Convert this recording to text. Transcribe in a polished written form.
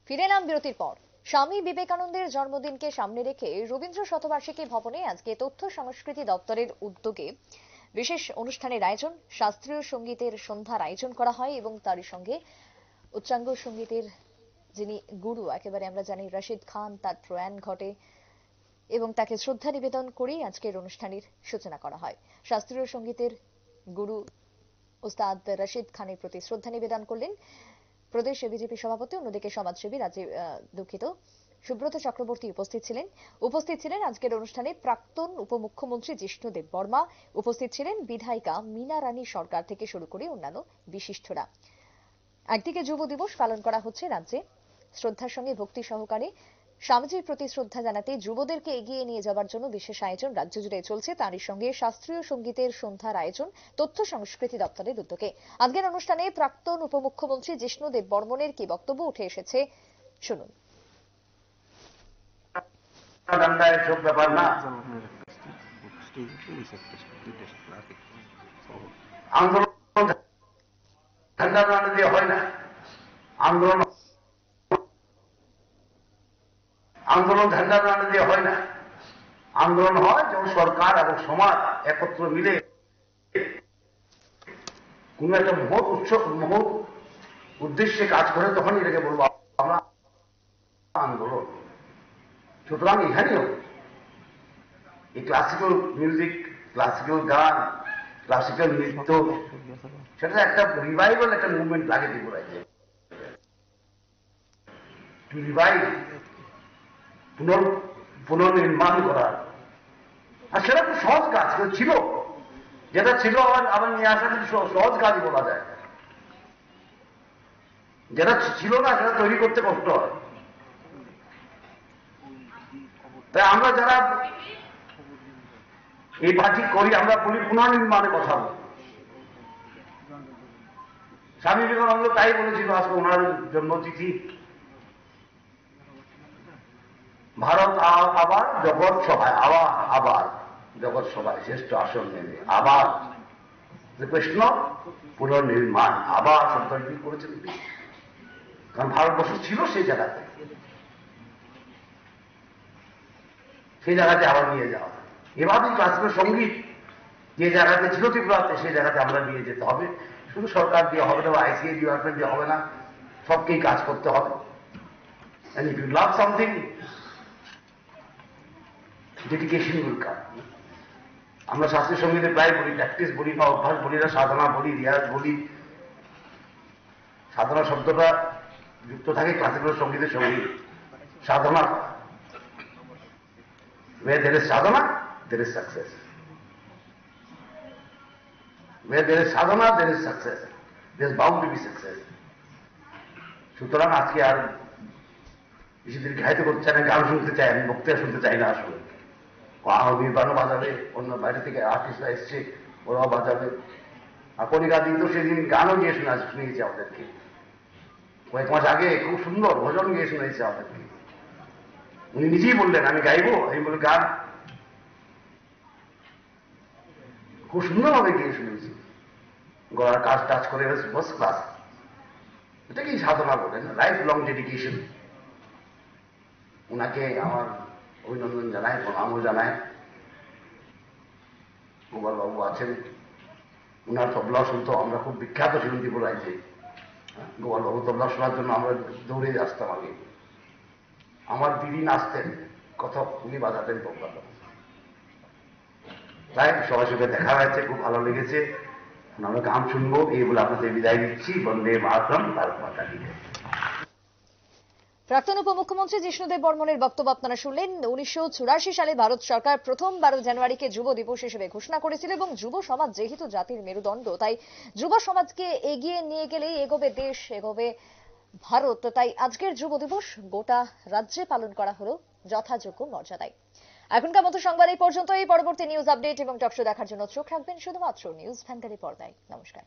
ফিরে এলাম বিরতির পর। স্বামী বিবেকানন্দের জন্মদিনকে সামনে রেখে রবীন্দ্র শতবার্ষিকী ভবনে আজকে তথ্য সংস্কৃতি দপ্তরের উদ্যোগে বিশেষ অনুষ্ঠানের আয়োজন, শাস্ত্রীয় সঙ্গীতের সন্ধ্যার আয়োজন করা হয় এবং তারই সঙ্গে উচ্চাঙ্গ সঙ্গীতের যিনি গুরু একেবারে আমরা জানি রশিদ খান, তার প্রয়াণ ঘটে এবং তাকে শ্রদ্ধা নিবেদন করেই আজকের অনুষ্ঠানের সূচনা করা হয়। শাস্ত্রীয় সঙ্গীতের গুরু ওস্তাদ রশিদ খানের প্রতি শ্রদ্ধা নিবেদন করলেন প্রদেশ বিজেপি সভাপতি, অন্যদিকে সমাজসেবী সুব্রত চক্রবর্তী উপস্থিত ছিলেন আজকের অনুষ্ঠানে প্রাক্তন উপমুখ্যমন্ত্রী জিষ্ণুদেব বর্মা, উপস্থিত ছিলেন বিধায়িকা মীনা রানী সরকার থেকে শুরু করে অন্যান্য বিশিষ্টরা। একদিকে যুব দিবস পালন করা হচ্ছে রাজ্যে, শ্রদ্ধার সঙ্গে ভক্তি সহকারে স্বামীজির প্রতি শ্রদ্ধা জানাতে যুবদেরকে এগিয়ে নিয়ে যাওয়ার জন্য বিশেষ আয়োজন রাজ্য জুড়ে চলছে। তারই সঙ্গে শাস্ত্রীয় সঙ্গীতের সন্ধ্যার আয়োজন তথ্য সংস্কৃতি দপ্তরের উদ্যোগে। আজকের অনুষ্ঠানে প্রাক্তন উপমুখ্যমন্ত্রী জিষ্ণুদেব বর্মনের কি বক্তব্য উঠে এসেছে শুনুন। ব্যাপার না, আন্দোলন ঝান্ডা টানা দিয়ে হয় না। আন্দোলন ঝান্ডা টানা দিয়ে হয় না। আন্দোলন হয় যখন সরকার এবং সমাজ একত্র মিলে কোন একটা মহৎ উদ্দেশ্যে কাজ করে, তখন এটাকে বলবো আমরা আন্দোলন। সুতরাং এখানেও এই ক্লাসিক্যাল মিউজিক, ক্লাসিক্যাল গান, ক্লাসিক্যাল নৃত্য, সেটা একটা রিভাইভাল, একটা মুভমেন্ট লাগে ত্রিপুরায়, রিভাইভ, পুনর্নির্মাণ করা। আর সেটা খুব সহজ কাজ ছিল, যেটা ছিল আবার নিয়ে আসা কিন্তু সহজ কাজই বলা যায়। যেটা ছিল না সেটা তৈরি করতে কষ্ট হয়। তাই আমরা যারা এই পার্টি করি, আমরা বলি পুনর্নির্মাণের কথা বলি। স্বামী বিবেকানন্দ তাই বলেছিল, আজকে ওনার জন্মতিথি। ভারত আবার জগৎ সভায়, আবার জগৎ সভায় শ্রেষ্ঠ আসন নেবে, আবার কৃষ্ণ পুনর্নির্মাণ, আবার সন্তান করেছেন। কারণ ভারতবর্ষ ছিল সেই জায়গাতে, আবার নিয়ে যাওয়া। এভাবেই ক্লাসিক্যাল সঙ্গীত যে জায়গাতে ছিল ত্রিপুরাতে, সেই জায়গাতে আমরা নিয়ে যেতে হবে। শুধু সরকার দিয়ে হবে না, আইসিএ ডিপার্টমেন্ট দিয়ে হবে না, সবকেই কাজ করতে হবে। And if you love something, dedication will come. আমরা শাস্ত্রীয় সঙ্গীতে প্রায় বলি, প্র্যাকটিস বলি বা অভ্যাস বলি না, সাধনা বলি, রিয়াজ বলি। সাধনা শব্দটা যুক্ত থাকে ক্লাসিক্যাল সঙ্গীতের সঙ্গে। সাধনা, where there is sadhana, there is success. Where there is sadhana, there is success. There is bound to be success. সুতরাং আজকে আর বেশি দিন ঘাইতে করতে চাই না, গান শুনতে চাই, আমি বক্তৃতা শুনতে চাই না। আসলে নির্বাণও বাজাবে, অন্য বাইরে থেকে আর্টিস্টরা এসছে, ওরাও বাজাবে। আর কলিকা দিন তো সেদিন গানও গিয়ে শুনিয়েছে আমাদেরকে, কয়েক মাস আগে খুব সুন্দর ভজন গিয়ে শুনিয়েছে আমাদেরকে। উনি নিজেই বললেন আমি গাইবো, আমি বলি গান। খুব সুন্দরভাবে গিয়ে শুনেছি, গলার কাজ টাচ করে ফার্স্ট ক্লাস। এটাকেই সাধনা বলেন, লাইফ লং ডেডিকেশন। উনাকে আমার অভিনন্দন জানাই, প্রণামও জানাই। গোপাল বাবু আছেন, উনার তবলা শুনতো, আমরা খুব বিখ্যাত ছিলাম ত্রিপুরায় যে গোপাল বাবু তবলা শোনার জন্য আমরা দৌড়ে আসতাম আগে। আমার দিদি নাচতেন, কথা উনি বাজাতেন তবলা। তাই সবার সঙ্গে দেখা হয়েছে, খুব ভালো লেগেছে। আমরা গান শুনবো, এই বলে আপনাদের বিদায় দিচ্ছি। বন্দে মাতরম, ভারত মাতা কি জয়। প্রাক্তন উপমুখ্যমন্ত্রী জিষ্ণুদেব বর্মনের বক্তব্য আপনারা শুনলেন। 1984 সালে ভারত সরকার প্রথম 12 জানুয়ারিকে যুব দিবস হিসেবে ঘোষণা করেছিল এবং যুব সমাজ যেহেতু জাতির মেরুদণ্ড, তাই যুব সমাজকে এগিয়ে নিয়ে গেলেই এগোবে দেশ, এগোবে ভারত। তাই আজকের যুব দিবস গোটা রাজ্যে পালন করা হলো যথাযোগ্য মর্যাদায়। এখনকার মতো সংবাদ এই পর্যন্তই। পরবর্তী নিউজ আপডেট এবং টকশো দেখার জন্য চোখ রাখবেন শুধুমাত্র নিউজ ভ্যানগাড়ি পর্দায়। নমস্কার।